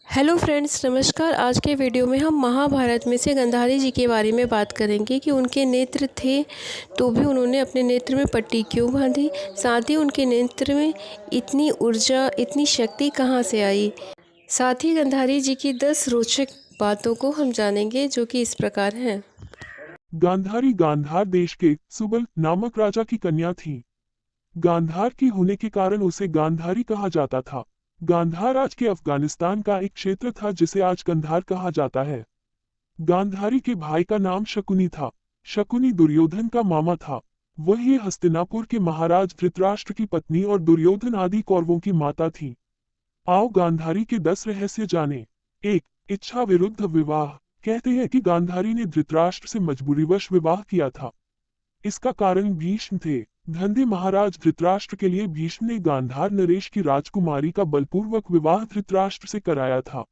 Hello friends, नमस्कार। आज के वीडियो में हम महाभारत में से गांधारी जी के बारे में बात करेंगे कि उनके नेत्र थे तो भी उन्होंने अपने नेत्र में पट्टी क्यों बांधी। साथ ही उनके नेत्र में इतनी ऊर्जा, इतनी शक्ति कहाँ से आई। साथ ही गांधारी जी की 10 रोचक बातों को हम जानेंगे जो कि इस प्रकार हैं। गांधारी गांधार देश के सुबल नामक राजा की कन्या थी। गांधार की होने के कारण उसे गांधारी कहा जाता था। गांधार आज के अफगानिस्तान का एक क्षेत्र था जिसे आज कंधार कहा जाता है। गांधारी के भाई का नाम शकुनी था। शकुनी दुर्योधन का मामा था। वह हस्तिनापुर के महाराज धृतराष्ट्र की पत्नी और दुर्योधन आदि कौरवों की माता थी। आओ गांधारी के 10 रहस्य जाने। 1. इच्छा विरुद्ध विवाह। कहते हैं कि गांधारी ने धृतराष्ट्र से मजबूरीवश विवाह किया था। इसका कारण भीष्म थे। धन्य महाराज धृतराष्ट्र के लिए भीष्म ने गांधार नरेश की राजकुमारी का बलपूर्वक विवाह धृतराष्ट्र से कराया था।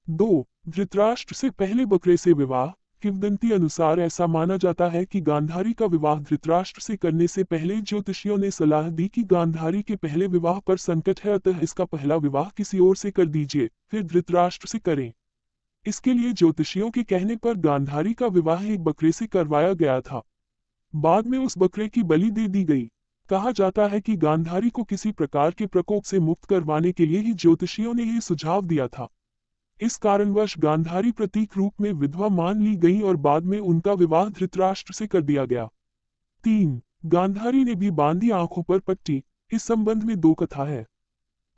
2. धृतराष्ट्र से पहले बकरे से विवाह। किंवदंती अनुसार ऐसा माना जाता है कि गांधारी का विवाह धृतराष्ट्र से करने से पहले ज्योतिषियों ने सलाह दी कि गांधारी के पहले विवाह पर संकट है, अतः इसका पहला विवाह किसी और से कर दीजिए, फिर धृतराष्ट्र से करें। इसके लिए ज्योतिषियों के कहने पर गांधारी का विवाह एक बकरे से करवाया गया था। बाद में उस बकरे की बलि दे दी गई। कहा जाता है कि गांधारी को किसी प्रकार के प्रकोप से मुक्त करवाने के लिए ही ज्योतिषियों ने यह सुझाव दिया था। इस कारणवश गांधारी प्रतीक रूप में विधवा मान ली गई और बाद में उनका विवाह धृतराष्ट्र से कर दिया गया। 3. गांधारी ने भी बांधी आंखों पर पट्टी। इस संबंध में 2 कथा है।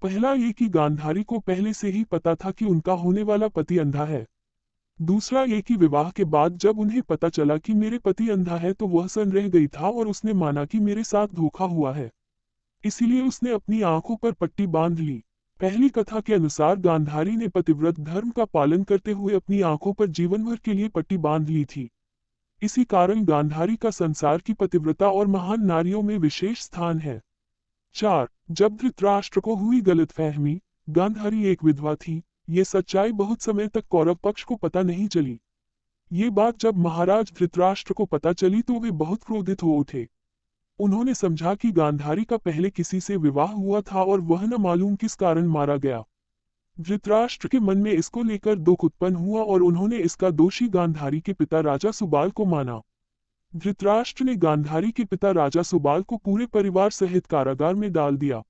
पहला ये कि गांधारी को पहले से ही पता था कि उनका होने वाला पति अंधा है। दूसरा ये कि विवाह के बाद जब उन्हें पता चला कि मेरे पति अंधा है तो वह सन्न रह गई था और उसने माना कि मेरे साथ धोखा हुआ है। इसीलिए उसने अपनी आंखों पर पट्टी बांध ली। पहली कथा के अनुसार गांधारी ने पतिव्रत धर्म का पालन करते हुए अपनी आंखों पर जीवन भर के लिए पट्टी बांध ली थी। इसी कारण गांधारी का संसार की पतिव्रता और महान नारियों में विशेष स्थान है। 4. जब धृतराष्ट्र को हुई गलतफहमी, गांधारी एक विधवा थी, ये सच्चाई बहुत समय तक कौरव पक्ष को पता नहीं चली। ये बात जब महाराज धृतराष्ट्र को पता चली तो वे बहुत क्रोधित हो उठे। उन्होंने समझा कि गांधारी का पहले किसी से विवाह हुआ था और वह न मालूम किस कारण मारा गया। धृतराष्ट्र के मन में इसको लेकर दुख उत्पन्न हुआ और उन्होंने इसका दोषी गांधारी के पिता राजा सुबाल को माना। धृतराष्ट्र ने गांधारी के पिता राजा सुबाल को पूरे परिवार सहित कारागार में डाल दिया।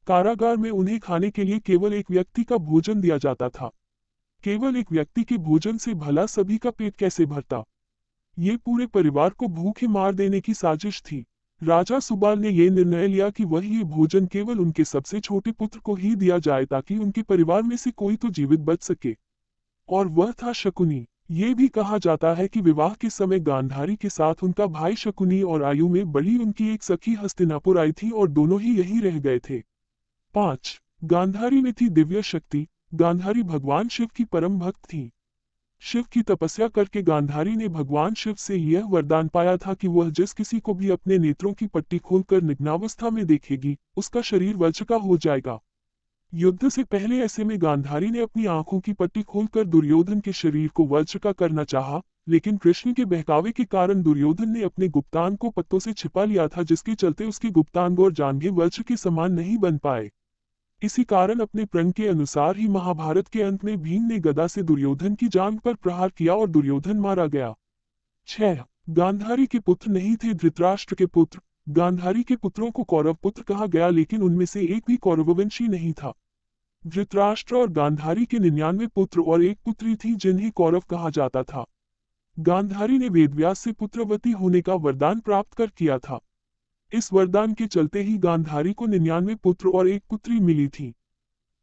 कारागार में उन्हें खाने के लिए केवल एक व्यक्ति का भोजन दिया जाता था। केवल एक व्यक्ति के भोजन से भला सभी का पेट कैसे भरता। ये पूरे परिवार को भूखे मार देने की साजिश थी। राजा सुबाल ने यह निर्णय लिया कि वह ये भोजन केवल उनके सबसे छोटे पुत्र को ही दिया जाए ताकि उनके परिवार में से कोई तो जीवित बच सके, और वह था शकुनी। ये भी कहा जाता है कि विवाह के समय गांधारी के साथ उनका भाई शकुनी और आयु में बड़ी उनकी एक सखी हस्तिनापुर आई थी और दोनों ही यहीं रह गए थे। 5. गांधारी में थी दिव्य शक्ति। गांधारी भगवान शिव की परम भक्त थी। शिव की तपस्या करके गांधारी ने भगवान शिव से यह वरदान पाया था कि वह जिस किसी को भी अपने नेत्रों की पट्टी खोलकर निग्नावस्था में देखेगी, उसका शरीर वज्र का हो जाएगा। युद्ध से पहले ऐसे में गांधारी ने अपनी आंखों की पट्टी खोलकर दुर्योधन के शरीर को वज्र का करना चाहा, लेकिन कृष्ण के बहकावे के कारण दुर्योधन ने अपने गुप्तांग को पत्तों से छिपा लिया था, जिसके चलते उसके गुप्तांग और जांघें वज्र के समान नहीं बन पाए। इसी कारण अपने प्रण के अनुसार ही महाभारत के अंत में भीम ने गदा से दुर्योधन की जांघ पर प्रहार किया और दुर्योधन मारा गया। 6. गांधारी के पुत्र नहीं थे धृतराष्ट्र के पुत्र। गांधारी के पुत्रों को कौरव पुत्र कहा गया, लेकिन उनमें से एक भी कौरववंशी नहीं था। धृतराष्ट्र और गांधारी के 99 पुत्र और एक पुत्री थी जिन्हें कौरव कहा जाता था। गांधारी ने वेदव्यास से पुत्रवती होने का वरदान प्राप्त कर किया था। इस वरदान के चलते ही गांधारी को 99 पुत्र और एक पुत्री मिली थी।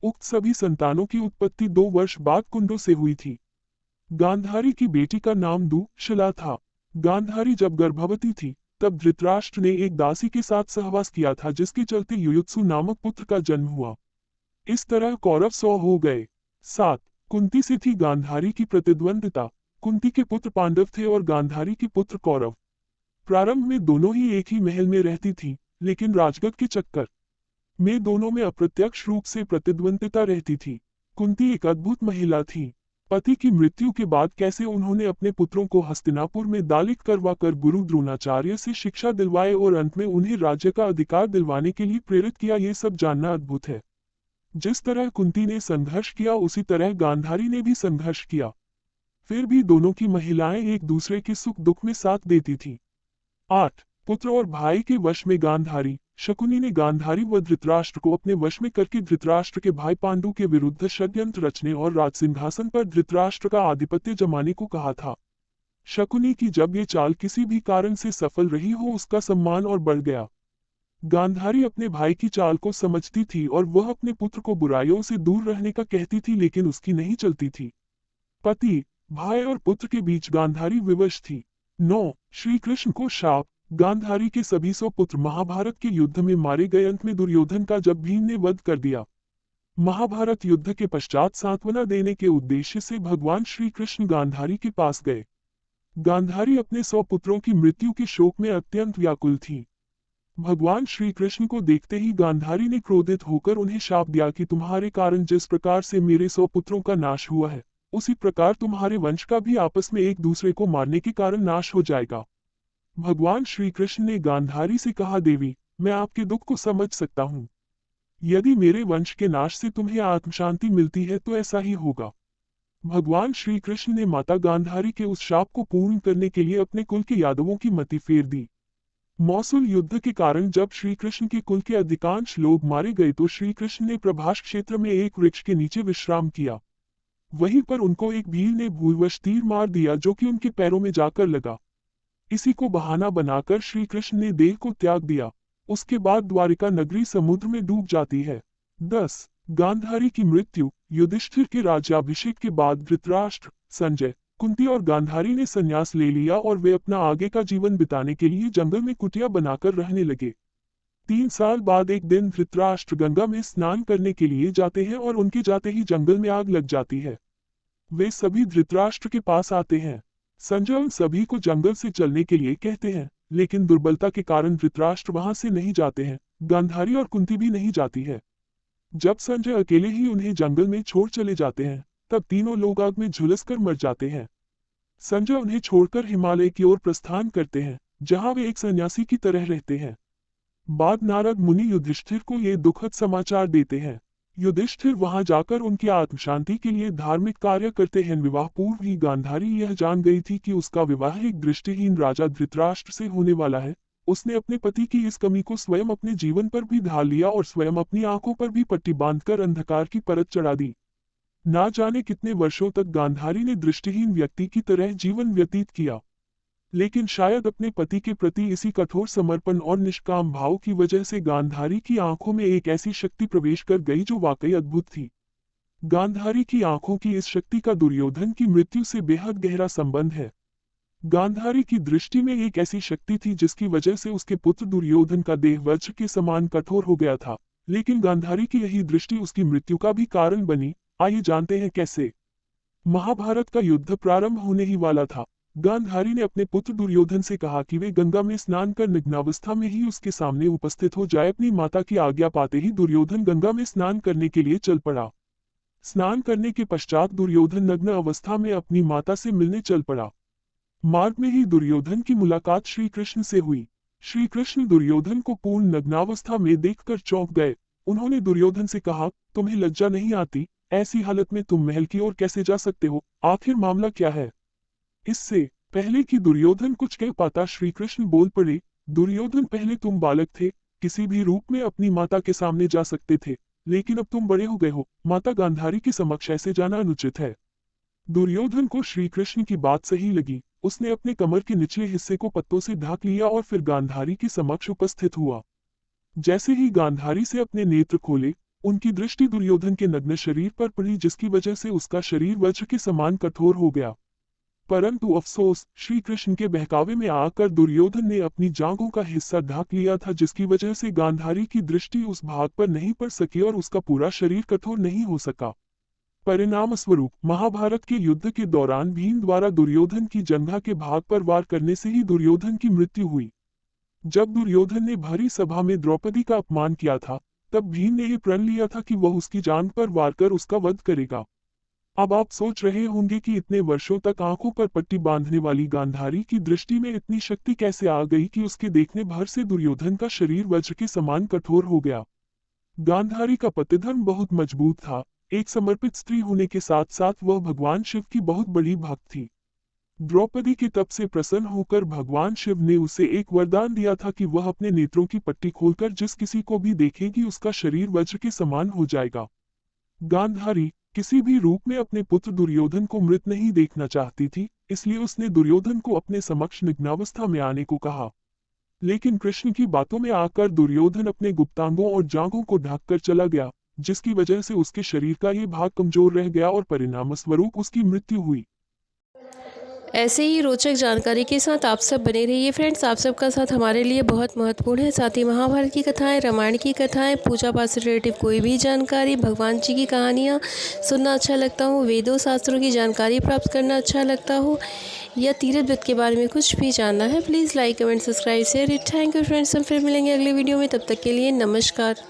उक्त सभी संतानों की उत्पत्ति 2 वर्ष बाद कुंडों से हुई थी। गांधारी की बेटी का नाम दुःशला था। गांधारी जब गर्भवती थी तब धृतराष्ट्र ने एक दासी के साथ सहवास किया था, जिसके चलते युयुत्सु नामक पुत्र का जन्म हुआ। इस तरह कौरव 100 हो गए। 7. कुंती से थी गांधारी की प्रतिद्वंदिता। कुंती के पुत्र पांडव थे और गांधारी के पुत्र कौरव। प्रारंभ में दोनों ही एक ही महल में रहती थी, लेकिन राजगद्द के चक्कर में दोनों में अप्रत्यक्ष रूप से प्रतिद्वंदिता रहती थी। कुंती एक अद्भुत महिला थी। पति की मृत्यु के बाद कैसे उन्होंने अपने पुत्रों को हस्तिनापुर में दालित करवाकर गुरु द्रोणाचार्य से शिक्षा दिलवाए और अंत में उन्हें राज्य का अधिकार दिलवाने के लिए प्रेरित किया, ये सब जानना अद्भुत है। जिस तरह कुंती ने संघर्ष किया उसी तरह गांधारी ने भी संघर्ष किया। फिर भी दोनों की महिलाएं एक दूसरे के सुख दुख में साथ देती थीं। 8. पुत्र और भाई के वश में गांधारी। शकुनी ने गांधारी व धृतराष्ट्र को अपने वश में करके धृतराष्ट्र के भाई पांडु के विरुद्ध षड्यंत्र रचने और राजसिंहासन पर धृतराष्ट्र का आधिपत्य जमाने को कहा था। शकुनी की जब ये चाल किसी भी कारण से सफल रही हो उसका सम्मान और बढ़ गया। गांधारी अपने भाई की चाल को समझती थी और वह अपने पुत्र को बुराइयों से दूर रहने का कहती थी, लेकिन उसकी नहीं चलती थी। पति, भाई और पुत्र के बीच गांधारी विवश थी। 9. श्री कृष्ण को शाप। गांधारी के सभी 100 पुत्र महाभारत के युद्ध में मारे गए। अंत में दुर्योधन का जब भीम ने वध कर दिया। महाभारत युद्ध के पश्चात सांत्वना देने के उद्देश्य से भगवान श्री कृष्ण गांधारी के पास गए। गांधारी अपने 100 पुत्रों की मृत्यु के शोक में अत्यंत व्याकुल थी। भगवान श्री कृष्ण को देखते ही गांधारी ने क्रोधित होकर उन्हें शाप दिया कि तुम्हारे कारण जिस प्रकार से मेरे 100 पुत्रों का नाश हुआ है, उसी प्रकार तुम्हारे वंश का भी आपस में एक दूसरे को मारने के कारण नाश हो जाएगा। भगवान श्री कृष्ण ने गांधारी से कहा, देवी, मैं आपके दुख को समझ सकता हूँ। यदि मेरे वंश के नाश से तुम्हें आत्मशांति मिलती है तो ऐसा ही होगा। भगवान श्री कृष्ण ने माता गांधारी के उस शाप को पूर्ण करने के लिए अपने कुल के यादवों की मति फेर दी। मौसूल युद्ध के कारण जब श्री कृष्ण के कुल के अधिकांश लोग मारे गए तो श्री कृष्ण ने प्रभास क्षेत्र में एक वृक्ष के नीचे विश्राम किया। वहीं पर उनको एक भील ने भूलवश तीर मार दिया जो कि उनके पैरों में जाकर लगा। इसी को बहाना बनाकर श्री कृष्ण ने देह को त्याग दिया। उसके बाद द्वारिका नगरी समुद्र में डूब जाती है। 10. गांधारी की मृत्यु। युधिष्ठिर के राज्याभिषेक के बाद धृतराष्ट्र, संजय, कुंती और गांधारी ने संन्यास ले लिया और वे अपना आगे का जीवन बिताने के लिए जंगल में कुटिया बनाकर रहने लगे। 3 साल बाद एक दिन धृतराष्ट्र गंगा में स्नान करने के लिए जाते हैं और उनके जाते ही जंगल में आग लग जाती है। वे सभी धृतराष्ट्र के पास आते हैं। संजय उन सभी को जंगल से चलने के लिए कहते हैं, लेकिन दुर्बलता के कारण धृतराष्ट्र वहां से नहीं जाते हैं। गांधारी और कुंती भी नहीं जाती है। जब संजय अकेले ही उन्हें जंगल में छोड़ चले जाते हैं, तब तीनों लोग आग में झुलसकर मर जाते हैं। संजय उन्हें छोड़कर हिमालय की ओर प्रस्थान करते हैं, जहां वे एक सन्यासी की तरह रहते हैं। बाद नारद मुनि युधिष्ठिर को ये दुखद समाचार देते हैं। युधिष्ठिर वहां जाकर उनकी आत्मशांति के लिए धार्मिक कार्य करते हैं। विवाह पूर्व ही गांधारी यह जान गई थी कि उसका विवाह एक दृष्टिहीन राजा धृतराष्ट्र से होने वाला है। उसने अपने पति की इस कमी को स्वयं अपने जीवन पर भी ढाल लिया और स्वयं अपनी आंखों पर भी पट्टी बांधकर अंधकार की परत चढ़ा दी। ना जाने कितने वर्षों तक गांधारी ने दृष्टिहीन व्यक्ति की तरह जीवन व्यतीत किया, लेकिन शायद अपने पति के प्रति इसी कठोर समर्पण और निष्काम भाव की वजह से गांधारी की आंखों में एक ऐसी शक्ति प्रवेश कर गई जो वाकई अद्भुत थी। गांधारी की आंखों की इस शक्ति का दुर्योधन की मृत्यु से बेहद गहरा संबंध है। गांधारी की दृष्टि में एक ऐसी शक्ति थी जिसकी वजह से उसके पुत्र दुर्योधन का देह वज्र के समान कठोर हो गया था, लेकिन गांधारी की यही दृष्टि उसकी मृत्यु का भी कारण बनी। आइए जानते हैं कैसे। महाभारत का युद्ध प्रारंभ होने ही वाला था। गांधारी ने अपने पुत्र दुर्योधन से कहा कि वे गंगा में स्नान कर नग्नावस्था में ही उसके सामने उपस्थित हो जाए। अपनी माता की आज्ञा पाते ही दुर्योधन गंगा में स्नान करने के लिए चल पड़ा। स्नान करने के पश्चात दुर्योधन नग्न अवस्था में अपनी माता से मिलने चल पड़ा। मार्ग में ही दुर्योधन की मुलाकात श्री कृष्ण से हुई। श्री कृष्ण दुर्योधन को पूर्ण नग्नावस्था में देखकर चौंक गए। उन्होंने दुर्योधन से कहा, तुम्हें लज्जा नहीं आती? ऐसी हालत में तुम महल की ओर कैसे जा सकते हो? आखिर मामला क्या है? इससे पहले कि दुर्योधन कुछ कह पाता श्री कृष्ण बोल पड़े, दुर्योधन, पहले तुम बालक थे, किसी भी रूप में अपनी माता के सामने जा सकते थे, लेकिन अब तुम बड़े हो गए हो, माता गांधारी के समक्ष ऐसे जाना अनुचित है। दुर्योधन को श्री कृष्ण की बात सही लगी। उसने अपने कमर के निचले हिस्से को पत्तों से ढक लिया और फिर गांधारी के समक्ष उपस्थित हुआ। जैसे ही गांधारी से अपने नेत्र खोले, उनकी दृष्टि दुर्योधन के नग्न शरीर पर पड़ी, जिसकी वजह से उसका शरीर वज्र के समान कठोर हो गया। परंतु अफसोस, श्री कृष्ण के बहकावे में आकर दुर्योधन ने अपनी जांघों का हिस्सा ढक लिया था, जिसकी वजह से गांधारी की दृष्टि उस भाग पर नहीं पड़ सकी और उसका पूरा शरीर कठोर नहीं हो सका। परिणाम स्वरूप महाभारत के युद्ध के दौरान भीम द्वारा दुर्योधन की जंघा के भाग पर वार करने से ही दुर्योधन की मृत्यु हुई। जब दुर्योधन ने भरी सभा में द्रौपदी का अपमान किया था, तब भीम ने यह प्रण लिया था कि वह उसकी जांघ पर वार कर उसका वध करेगा। अब आप सोच रहे होंगे कि इतने वर्षों तक आंखों पर पट्टी बांधने वाली गांधारी की दृष्टि में इतनी शक्ति कैसे आ गई कि उसके देखने भर से दुर्योधन का शरीर वज्र के समान कठोर हो गया। गांधारी का पतिधर्म बहुत मजबूत था। एक समर्पित स्त्री होने के साथ साथ वह भगवान शिव की बहुत बड़ी भक्त थी। द्रौपदी के तप से प्रसन्न होकर भगवान शिव ने उसे एक वरदान दिया था कि वह अपने नेत्रों की पट्टी खोलकर जिस किसी को भी देखेगी उसका शरीर वज्र के समान हो जाएगा। गांधारी किसी भी रूप में अपने पुत्र दुर्योधन को मृत नहीं देखना चाहती थी, इसलिए उसने दुर्योधन को अपने समक्ष नग्नावस्था में आने को कहा। लेकिन कृष्ण की बातों में आकर दुर्योधन अपने गुप्तांगों और जांघों को ढककर चला गया, जिसकी वजह से उसके शरीर का ये भाग कमजोर रह गया और परिणामस्वरूप उसकी मृत्यु हुई। ऐसे ही रोचक जानकारी के साथ आप सब बने रहिए फ्रेंड्स। आप सबका साथ हमारे लिए बहुत महत्वपूर्ण है। साथ ही महाभारत की कथाएं, रामायण की कथाएं, पूजा पाठ से रिलेटिव कोई भी जानकारी, भगवान जी की कहानियाँ सुनना अच्छा लगता हो, वेदों शास्त्रों की जानकारी प्राप्त करना अच्छा लगता हो, या तीर्थ व्रत के बारे में कुछ भी जानना है, please like comment subscribe share it. Thank you friends. हम फिर मिलेंगे अगली वीडियो में, तब तक के लिए नमस्कार।